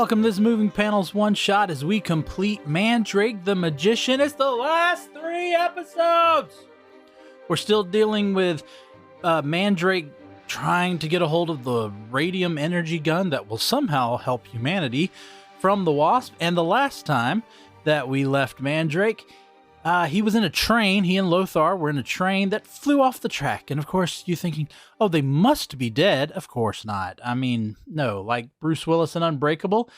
welcome to this Moving Panels one-shot as we complete Mandrake the Magician. It's the last 3 episodes! We're still dealing with Mandrake trying to get a hold of the radium energy gun that will somehow help humanity from the Wasp. And the last time that we left Mandrake, he was in a train. He and Lothar were in a train that flew off the track. And of course, you're thinking, oh, they must be dead. Of course not. I mean, no, like Bruce Willis in Unbreakable.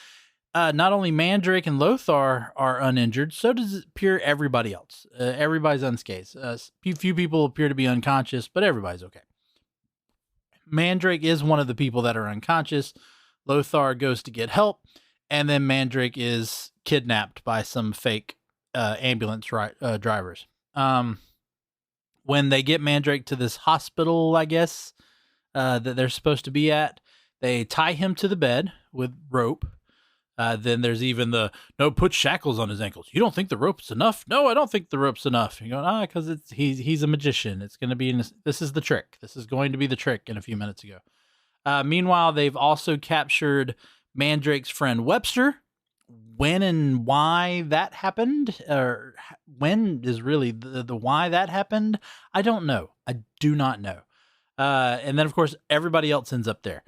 Not only Mandrake and Lothar are uninjured, so does it appear everybody else. Everybody's unscathed. Few people appear to be unconscious, but everybody's okay. Mandrake is one of the people that are unconscious. Lothar goes to get help, and then Mandrake is kidnapped by some fake ambulance drivers. When they get Mandrake to this hospital, I guess, that they're supposed to be at, they tie him to the bed with rope. Then there's even no, put shackles on his ankles. You don't think the rope's enough? No, I don't think the rope's enough. You're going, because he's a magician. It's going to be, this is the trick. This is going to be the trick in a few minutes ago. Meanwhile, they've also captured Mandrake's friend Webster. When and why that happened, or when is really the why that happened, I don't know. I do not know. And then, of course, everybody else ends up there.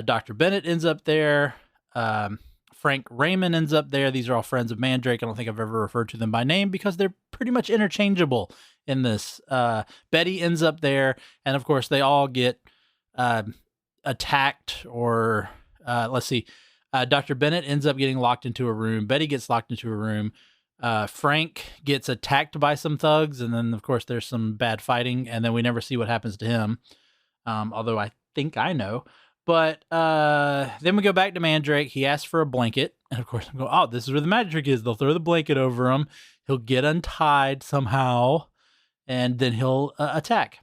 Dr. Bennett ends up there. Frank Raymond ends up there. These are all friends of Mandrake. I don't think I've ever referred to them by name because they're pretty much interchangeable in this. Betty ends up there. And, of course, they all get attacked or, let's see. Dr. Bennett ends up getting locked into a room. Betty gets locked into a room. Frank gets attacked by some thugs. And then, of course, there's some bad fighting. And then we never see what happens to him. Although I think I know. But then we go back to Mandrake. He asks for a blanket. And, of course, I'm going, oh, this is where the magic is. They'll throw the blanket over him. He'll get untied somehow. And then he'll attack.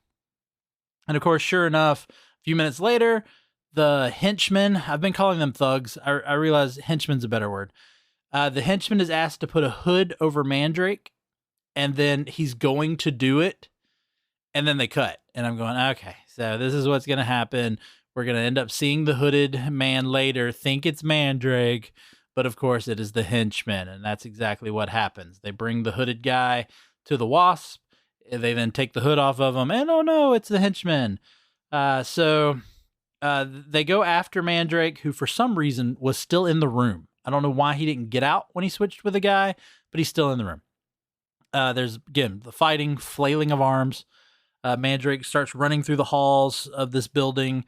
And, of course, sure enough, a few minutes later, the henchman, I've been calling them thugs. I realize henchman's a better word. The henchman is asked to put a hood over Mandrake, and then he's going to do it, and then they cut. And I'm going, okay, so this is what's going to happen. We're going to end up seeing the hooded man later, think it's Mandrake, but of course it is the henchman, and that's exactly what happens. They bring the hooded guy to the Wasp. They then take the hood off of him, and oh no, it's the henchman. They go after Mandrake, who for some reason was still in the room. I don't know why he didn't get out when he switched with the guy, but he's still in the room. There's, again, the fighting, flailing of arms. Mandrake starts running through the halls of this building.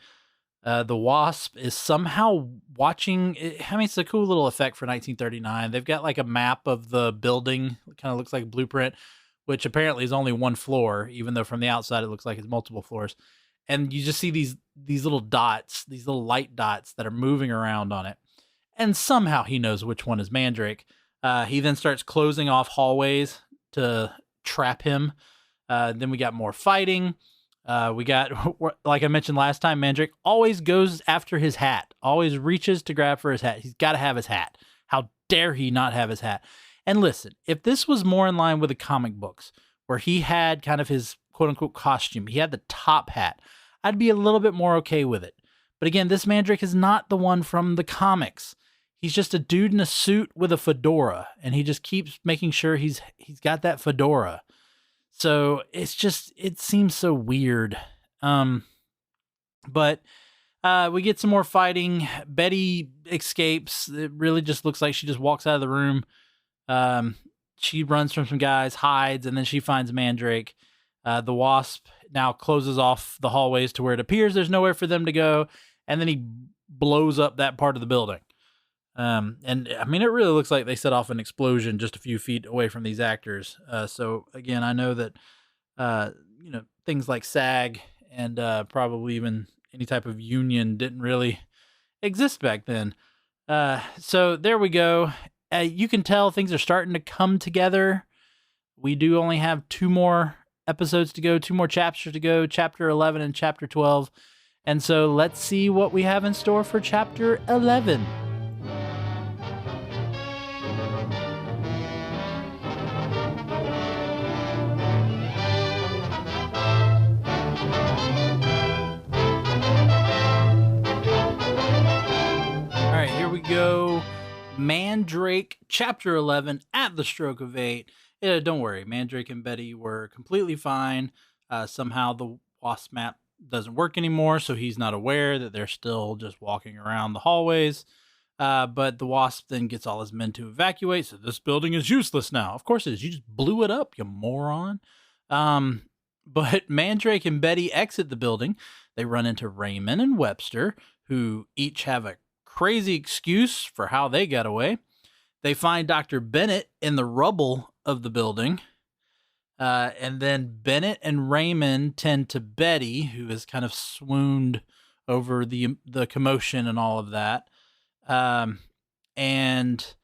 The Wasp is somehow watching. I mean, it's a cool little effect for 1939. They've got like a map of the building. It kind of looks like a blueprint, which apparently is only one floor, even though from the outside it looks like it's multiple floors. And you just see these little dots, these little light dots that are moving around on it. And somehow he knows which one is Mandrake. He then starts closing off hallways to trap him. Then we got more fighting. We got, like I mentioned last time, Mandrake always goes after his hat, always reaches to grab for his hat. He's got to have his hat. How dare he not have his hat? And listen, if this was more in line with the comic books, where he had kind of his quote-unquote costume, he had the top hat, I'd be a little bit more okay with it. But again, this Mandrake is not the one from the comics. He's just a dude in a suit with a fedora, and he just keeps making sure he's got that fedora. So it seems so weird. But we get some more fighting. Betty escapes. It really just looks like she just walks out of the room. She runs from some guys, hides, and then she finds Mandrake. The Wasp now closes off the hallways to where it appears there's nowhere for them to go, and then he blows up that part of the building. And I mean, it really looks like they set off an explosion just a few feet away from these actors. So again, I know that, things like SAG and probably even any type of union didn't really exist back then. So there we go. You can tell things are starting to come together. We do only have 2 more episodes to go, 2 more chapters to go, chapter 11 and chapter 12. And so let's see what we have in store for chapter 11. Mandrake, Chapter 11, At the Stroke of 8. Don't worry, Mandrake and Betty were completely fine. Somehow the Wasp map doesn't work anymore, so he's not aware that they're still just walking around the hallways. But the Wasp then gets all his men to evacuate, so this building is useless now. Of course it is. You just blew it up, you moron. But Mandrake and Betty exit the building. They run into Raymond and Webster, who each have a crazy excuse for how they got away. They find Dr. Bennett in the rubble of the building. And then Bennett and Raymond tend to Betty, who is kind of swooned over the commotion and all of that. And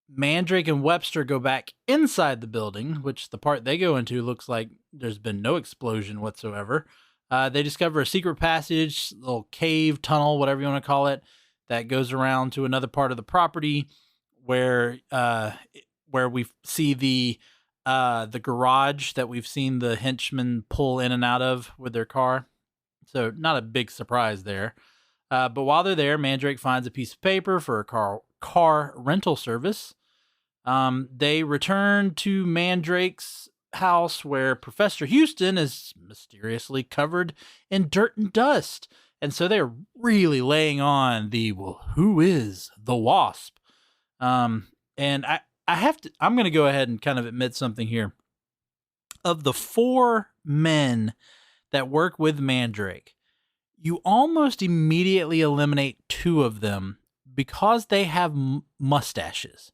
Mandrake and Webster go back inside the building, which the part they go into looks like there's been no explosion whatsoever. They discover a secret passage, little cave, tunnel, whatever you want to call it, that goes around to another part of the property where we see the garage that we've seen the henchmen pull in and out of with their car. So not a big surprise there. But while they're there, Mandrake finds a piece of paper for a car rental service. They return to Mandrake's house where Professor Houston is mysteriously covered in dirt and dust. And so they're really laying on who is the Wasp? And I'm going to go ahead and kind of admit something here. Of the 4 men that work with Mandrake, you almost immediately eliminate 2 of them because they have mustaches.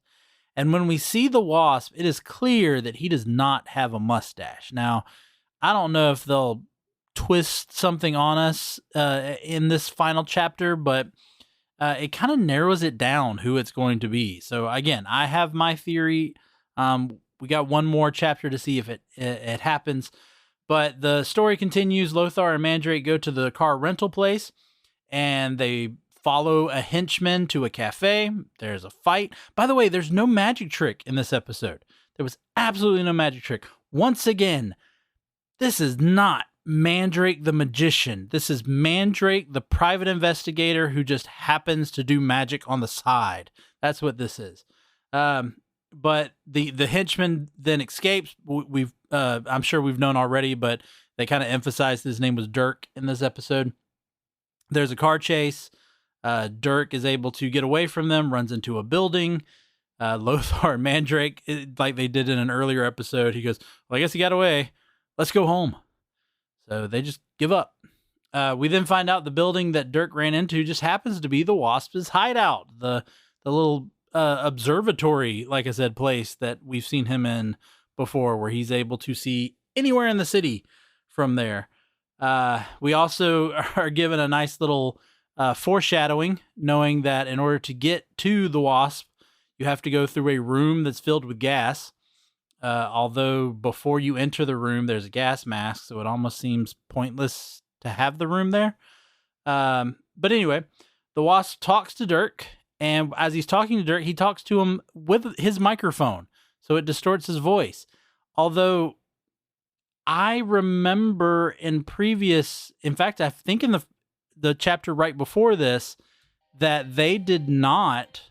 And when we see the Wasp, it is clear that he does not have a mustache. Now, I don't know if they'll twist something on us in this final chapter, but it kind of narrows it down who it's going to be. So again, I have my theory. We got one more chapter to see if it happens. But the story continues. Lothar and Mandrake go to the car rental place, and they follow a henchman to a cafe. There's a fight. By the way, there's no magic trick in this episode. There was absolutely no magic trick. Once again, this is not Mandrake the Magician. This is Mandrake, the private investigator who just happens to do magic on the side. That's what this is. But the henchman then escapes. I'm sure we've known already, but they kind of emphasized his name was Dirk in this episode. There's a car chase. Dirk is able to get away from them, runs into a building. Lothar and Mandrake, like they did in an earlier episode, he goes, well, I guess he got away. Let's go home. So they just give up. We then find out the building that Dirk ran into just happens to be the Wasp's hideout. The little observatory, like I said, place that we've seen him in before, where he's able to see anywhere in the city from there. We also are given a nice little foreshadowing, knowing that in order to get to the Wasp, you have to go through a room that's filled with gas. Although before you enter the room, there's a gas mask, so it almost seems pointless to have the room there. But anyway, the Wasp talks to Dirk, and as he's talking to Dirk, he talks to him with his microphone, so it distorts his voice. Although I remember in fact, I think in the chapter right before this, that he did not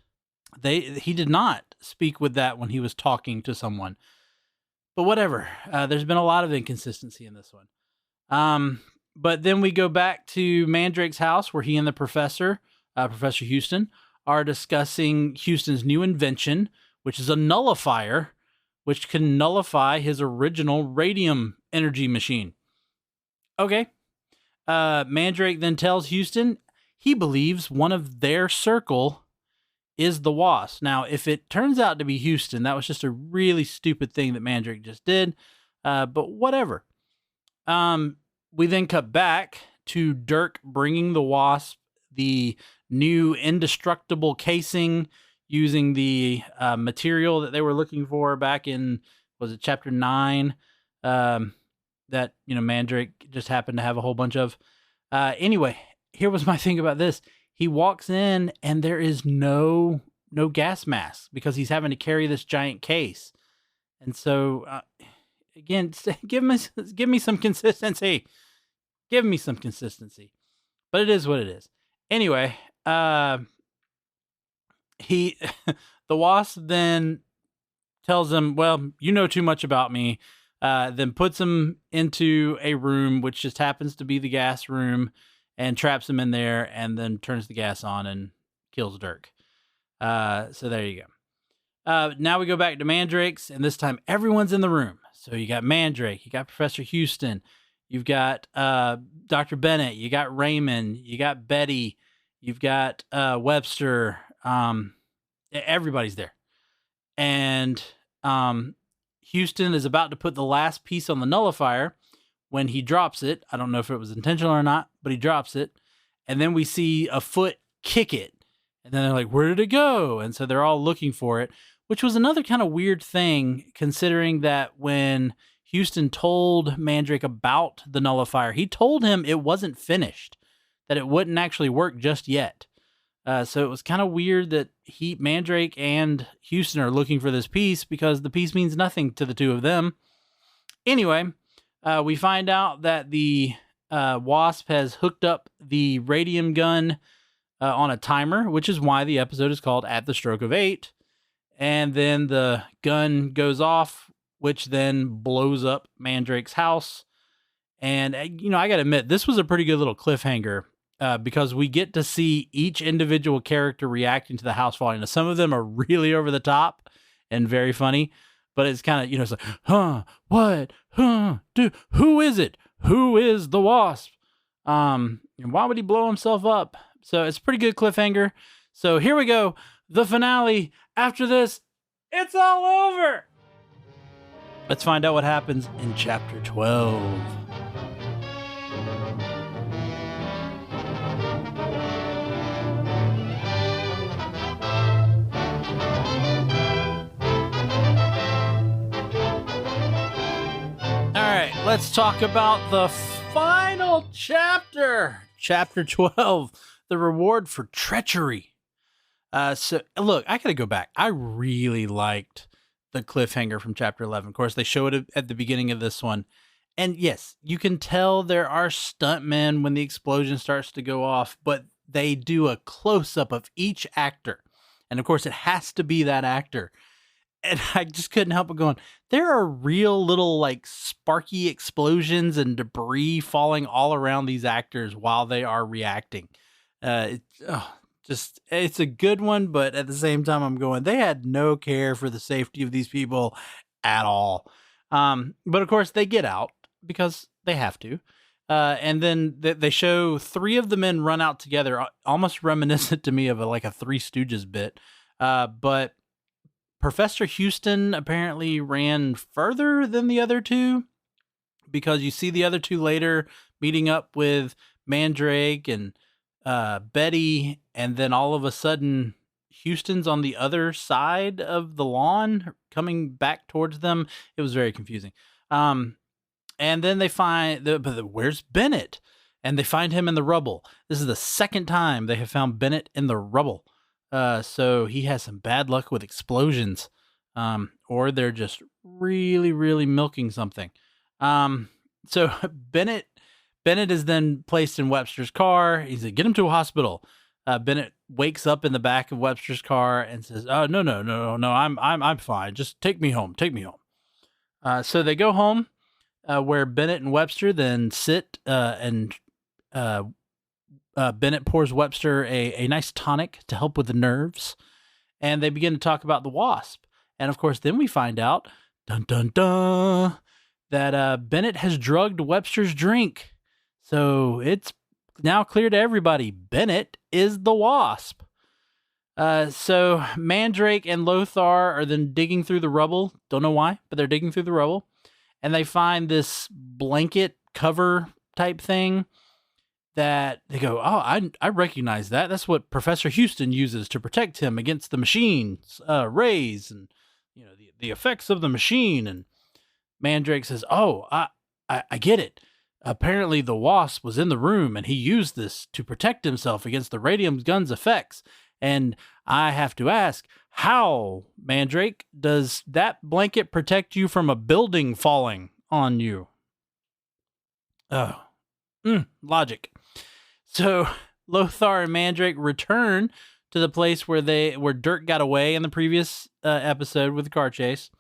speak with that when he was talking to someone. But whatever. There's been a lot of inconsistency in this one. But then we go back to Mandrake's house where he and the Professor Houston, are discussing Houston's new invention, which is a nullifier, which can nullify his original radium energy machine. Okay. Mandrake then tells Houston he believes one of their circle is the Wasp. Now, if it turns out to be Houston, that was just a really stupid thing that Mandrake just did. But whatever. We then cut back to Dirk bringing the Wasp the new indestructible casing using the material that they were looking for back in, was it chapter 9? That, Mandrake just happened to have a whole bunch of. Anyway, here was my thing about this. He walks in and there is no gas mask because he's having to carry this giant case. And so, again, give me some consistency. Give me some consistency. But it is what it is. Anyway, he, the Wasp then tells him, well, you know too much about me, then puts him into a room, which just happens to be the gas room, and traps him in there, and then turns the gas on and kills Dirk. So there you go. Now we go back to Mandrake's, and this time everyone's in the room. So you got Mandrake, you got Professor Houston, you've got Dr. Bennett, you got Raymond, you got Betty, you've got Webster. Everybody's there. And Houston is about to put the last piece on the nullifier when he drops it. I don't know if it was intentional or not, but he drops it. And then we see a foot kick it. And then they're like, where did it go? And so they're all looking for it, which was another kind of weird thing, considering that when Houston told Mandrake about the nullifier, he told him it wasn't finished, that it wouldn't actually work just yet. So it was kind of weird that Mandrake and Houston are looking for this piece, because the piece means nothing to the two of them. Anyway, we find out that the Wasp has hooked up the radium gun on a timer, which is why the episode is called At the Stroke of 8. And then the gun goes off, which then blows up Mandrake's house. And, I got to admit, this was a pretty good little cliffhanger. Because we get to see each individual character reacting to the house falling. Now, some of them are really over the top and very funny, but it's kind of, it's like, what, who is it? Who is the Wasp? And why would he blow himself up? So it's a pretty good cliffhanger. So here we go. The finale. After this, it's all over. Let's find out what happens in chapter 12. Let's talk about the final chapter. Chapter 12, the reward for treachery. So, look, I got to go back. I really liked the cliffhanger from chapter 11. Of course, they show it at the beginning of this one. And yes, you can tell there are stuntmen when the explosion starts to go off, but they do a close-up of each actor. And, of course, it has to be that actor. And I just couldn't help but going, there are real little like sparky explosions and debris falling all around these actors while they are reacting. It's a good one, but at the same time, I'm going, they had no care for the safety of these people at all. But of course, they get out because they have to. And then they show three of the men run out together, almost reminiscent to me of a Three Stooges bit. But Professor Houston apparently ran further than the other two, because you see the other two later meeting up with Mandrake and Betty, and then all of a sudden Houston's on the other side of the lawn coming back towards them. It was very confusing. And then they find where's Bennett? And they find him in the rubble. This is the second time they have found Bennett in the rubble. So he has some bad luck with explosions, or they're just really, really milking something. So Bennett is then placed in Webster's car. He's like, get him to a hospital. Bennett wakes up in the back of Webster's car and says, "Oh, no, I'm fine. Just take me home. So they go home, where Bennett and Webster then sit, and Bennett pours Webster a nice tonic to help with the nerves, and they begin to talk about the Wasp. And of course, then we find out, dun dun dun, that Bennett has drugged Webster's drink. So it's now clear to everybody, Bennett is the Wasp. So Mandrake and Lothar are then digging through the rubble. Don't know why, but they're digging through the rubble, and they find this blanket cover type thing that they go, oh, I recognize that. That's what Professor Houston uses to protect him against the machine's rays and the effects of the machine. And Mandrake says, oh, I get it. Apparently the Wasp was in the room and he used this to protect himself against the radium gun's effects. And I have to ask, how, Mandrake, does that blanket protect you from a building falling on you? Oh, logic. So Lothar and Mandrake return to the place where Dirk got away in the previous episode with the car chase.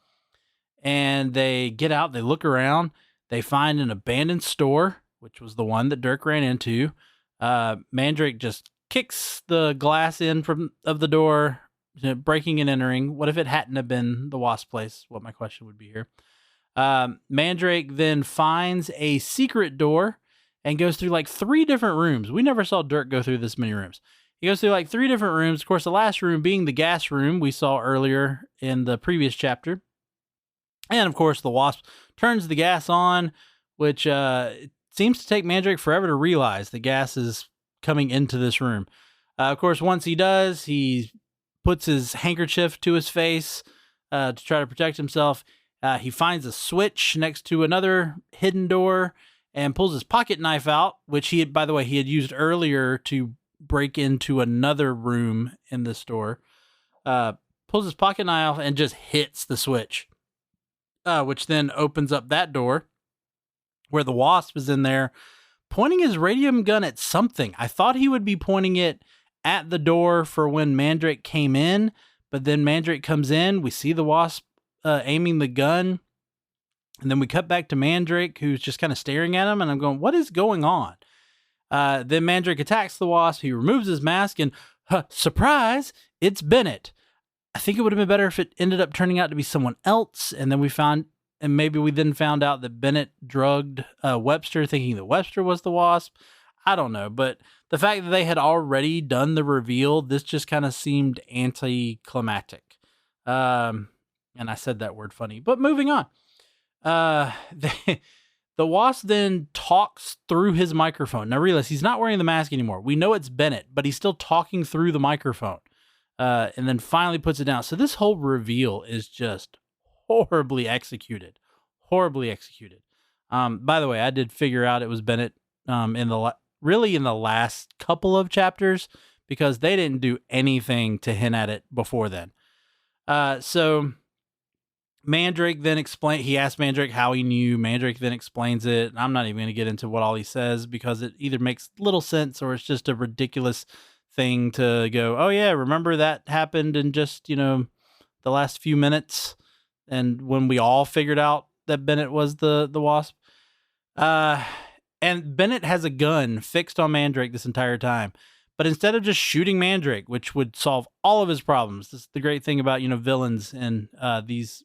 And they get out, they look around, they find an abandoned store, which was the one that Dirk ran into. Mandrake just kicks the glass in of the door, breaking and entering. What if it hadn't have been the Wasp place? What my question would be here. Mandrake then finds a secret door and goes through like 3 different rooms. We never saw Dirk go through this many rooms. He goes through like 3 different rooms. Of course, the last room being the gas room we saw earlier in the previous chapter. And of course, the Wasp turns the gas on, which it seems to take Mandrake forever to realize the gas is coming into this room. Of course, once he does, he puts his handkerchief to his face to try to protect himself. He finds a switch next to another hidden door and pulls his pocket knife out, which he had used earlier to break into another room in the store. Pulls his pocket knife and just hits the switch. Which then opens up that door where the Wasp is in there pointing his radium gun at something. I thought he would be pointing it at the door for when Mandrake came in, but then Mandrake comes in. We see the Wasp aiming the gun, and then we cut back to Mandrake, who's just kind of staring at him, and I'm going, what is going on? Then Mandrake attacks the Wasp. He removes his mask, and surprise, it's Bennett. I think it would have been better if it ended up turning out to be someone else, and then maybe we then found out that Bennett drugged Webster, thinking that Webster was the Wasp. I don't know, but the fact that they had already done the reveal, this just kind of seemed anticlimactic. And I said that word funny, but moving on. The Wasp then talks through his microphone. Now realize he's not wearing the mask anymore. We know it's Bennett, but he's still talking through the microphone. And then finally puts it down. So this whole reveal is just horribly executed. By the way, I did figure out it was Bennett in the last couple of chapters, because they didn't do anything to hint at it before then. So Mandrake then he asked Mandrake how he knew. Mandrake then explains it. I'm not even going to get into what all he says, because it either makes little sense or it's just a ridiculous thing to go, oh yeah, remember that happened in just, the last few minutes, and when we all figured out that Bennett was the Wasp. And Bennett has a gun fixed on Mandrake this entire time, but instead of just shooting Mandrake, which would solve all of his problems, this is the great thing about villains in these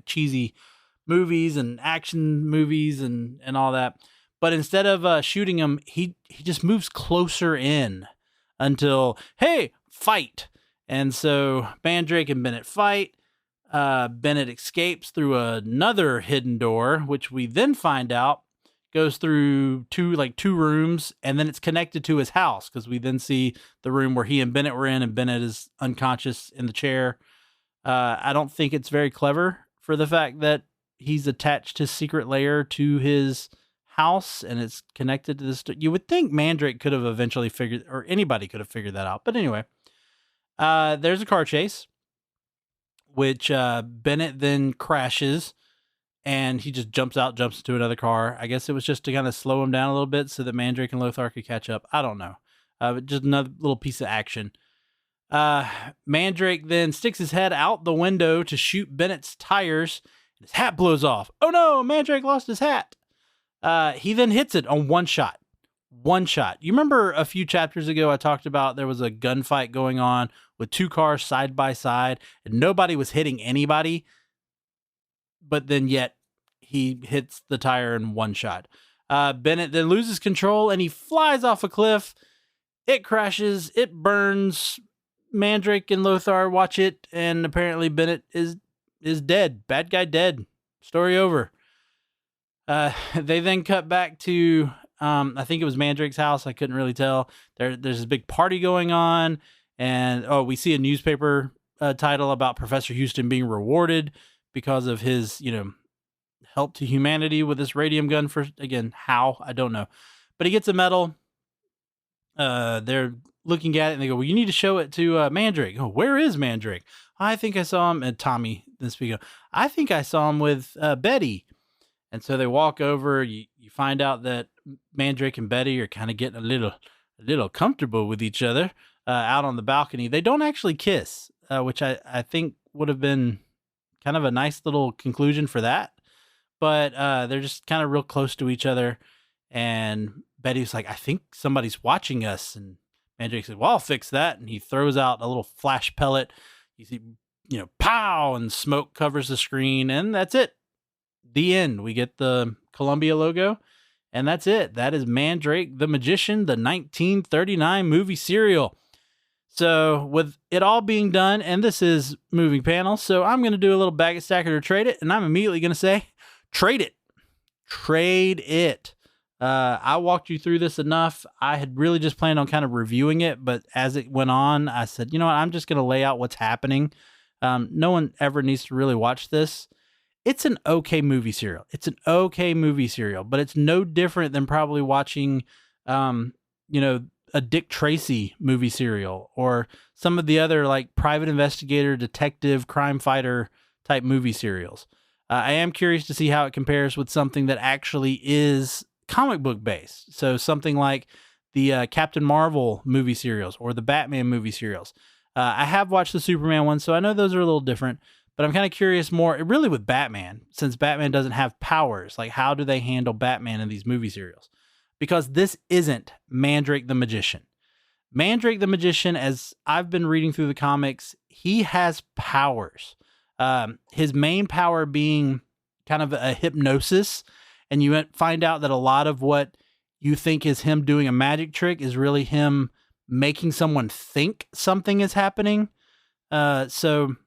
cheesy movies and action movies and all that, but instead of shooting him, he just moves closer in until, hey, fight. And so Mandrake and Bennett fight. Bennett escapes through another hidden door, which we then find out goes through two rooms, and then it's connected to his house, because we then see the room where he and Bennett were in, and Bennett is unconscious in the chair. I don't think it's very clever for the fact that he's attached his secret lair to his house and it's connected to this. You would think Mandrake could have eventually figured, or anybody could have figured that out. But anyway, there's a car chase, which Bennett then crashes, and he just jumps into another car. I guess it was just to kind of slow him down a little bit so that Mandrake and Lothar could catch up. I don't know. But just another little piece of action. Mandrake then sticks his head out the window to shoot Bennett's tires. His hat blows off. Oh no, Mandrake lost his hat. He then hits it on one shot. You remember a few chapters ago I talked about there was a gunfight going on with 2 cars side by side and nobody was hitting anybody, but then yet he hits the tire in one shot. Bennett then loses control and he flies off a cliff. It crashes, it burns. Mandrake and Lothar watch it, and apparently Bennett is dead. Bad guy dead. Story over. They then cut back to, I think it was Mandrake's house. I couldn't really tell. There's this big party going on, and we see a newspaper title about Professor Houston being rewarded because of his, help to humanity with this radium gun. For again, how I don't know, but he gets a medal. They're looking at it and they go, well, you need to show it to Mandrake. Oh, where is Mandrake? I think I saw him. And Tommy this week, I think I saw him with Betty. And so they walk over. You find out that Mandrake and Betty are kind of getting a little comfortable with each other. out on the balcony. They don't actually kiss, which I think would have been kind of a nice little conclusion for that. But they're just kind of real close to each other. And Betty's like, I think somebody's watching us. And Mandrake says, well, I'll fix that. And he throws out a little flash pellet. You see, pow, and smoke covers the screen. And that's it. The end. We get the Columbia logo. And that's it. That is Mandrake the Magician, the 1939 movie serial. So with it all being done, and this is moving panels, so I'm going to do a little bag it, stack it, or trade it. And I'm immediately going to say, trade it. Trade it. I walked you through this enough. I had really just planned on kind of reviewing it, but as it went on, I said, you know what? I'm just going to lay out what's happening. No one ever needs to really watch this. It's an okay movie serial. But it's no different than probably watching, a Dick Tracy movie serial or some of the other like private investigator, detective, crime fighter type movie serials. I am curious to see how it compares with something that actually is comic book based. So something like the Captain Marvel movie serials or the Batman movie serials. I have watched the Superman one, so I know those are a little different, but I'm kind of curious more really with Batman, since Batman doesn't have powers. Like, how do they handle Batman in these movie serials? Because this isn't Mandrake the Magician. Mandrake the Magician, as I've been reading through the comics, he has powers. His main power being kind of a hypnosis, and you find out that a lot of what you think is him doing a magic trick is really him making someone think something is happening. So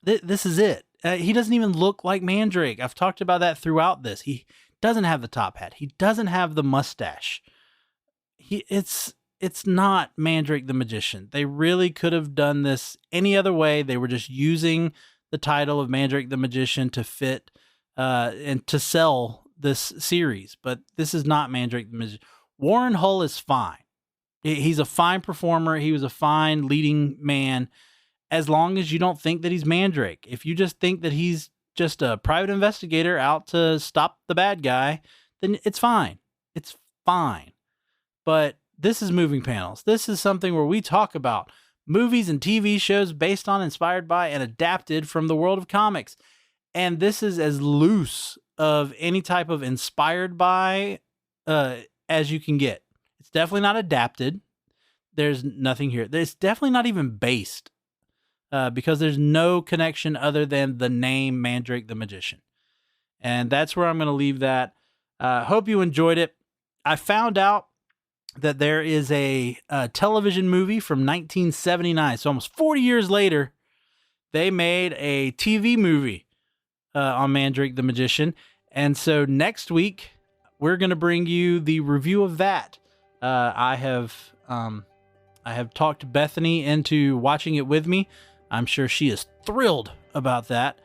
this is it. He doesn't even look like Mandrake. I've talked about that throughout this. He doesn't have the top hat. He doesn't have the mustache. It's not Mandrake the Magician. They really could have done this any other way. They were just using the title of Mandrake the Magician to fit and to sell this series. But this is not Mandrake the Magician. Warren Hull is fine. He's a fine performer. He was a fine leading man, as long as you don't think that he's Mandrake. If you just think that he's just a private investigator out to stop the bad guy, then it's fine. It's fine. But this is Moving Panels. This is something where we talk about movies and TV shows based on, inspired by, and adapted from the world of comics. And this is as loose of any type of inspired by as you can get. It's definitely not adapted. There's nothing here. It's definitely not even based. Because there's no connection other than the name Mandrake the Magician. And that's where I'm going to leave that. Hope you enjoyed it. I found out that there is a television movie from 1979. So almost 40 years later, they made a TV movie on Mandrake the Magician. And so next week, we're going to bring you the review of that. I have talked Bethany into watching it with me. I'm sure she is thrilled about that.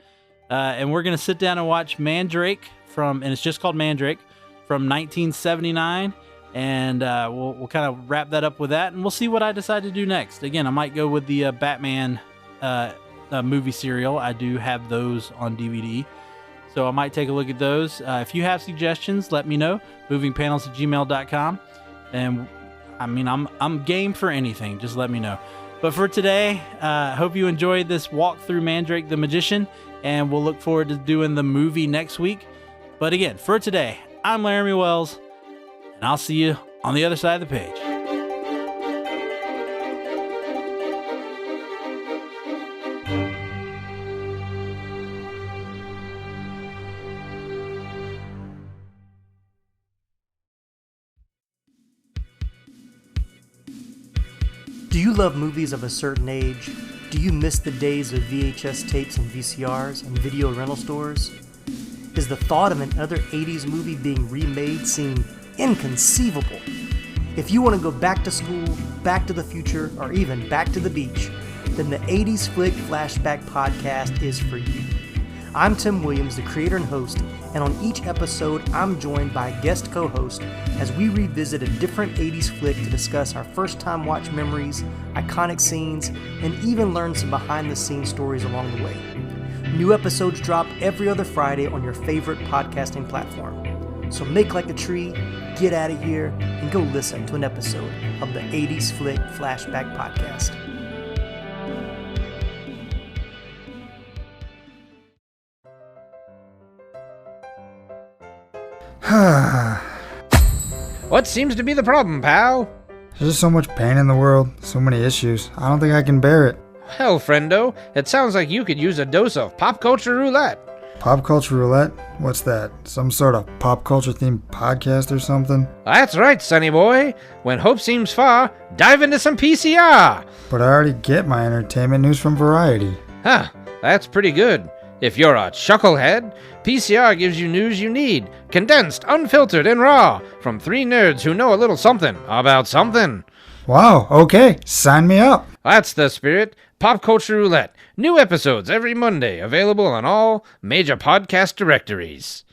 And we're going to sit down and watch Mandrake and it's just called Mandrake, from 1979. And we'll kind of wrap that up with that. And we'll see what I decide to do next. Again, I might go with the Batman movie serial. I do have those on DVD. So I might take a look at those. If you have suggestions, let me know. movingpanels@gmail.com. And I mean, I'm game for anything. Just let me know. But for today, hope you enjoyed this walk through Mandrake the Magician, and we'll look forward to doing the movie next week. But again, for today, I'm Laramy Wells, and I'll see you on the other side of the page. Do you love movies of a certain age? Do you miss the days of VHS tapes and VCRs and video rental stores? Does the thought of another 80s movie being remade seem inconceivable? If you want to go back to school, back to the future, or even back to the beach, then the 80s Flick Flashback Podcast is for you. I'm Tim Williams, the creator and host, and on each episode, I'm joined by a guest co-host as we revisit a different 80s flick to discuss our first-time watch memories, iconic scenes, and even learn some behind-the-scenes stories along the way. New episodes drop every other Friday on your favorite podcasting platform. So make like a tree, get out of here, and go listen to an episode of the 80s Flick Flashback Podcast. What seems to be the problem, pal? There's just so much pain in the world, so many issues. I don't think I can bear it. Hell, friendo, it sounds like you could use a dose of pop culture roulette. Pop culture roulette? What's that? Some sort of pop culture themed podcast or something? That's right, sonny boy. When hope seems far, dive into some PCR. But I already get my entertainment news from Variety. Huh, that's pretty good. If you're a chucklehead, PCR gives you news you need, condensed, unfiltered, and raw, from three nerds who know a little something about something. Wow, okay, sign me up. That's the spirit. Pop Culture Roulette. New episodes every Monday, available on all major podcast directories.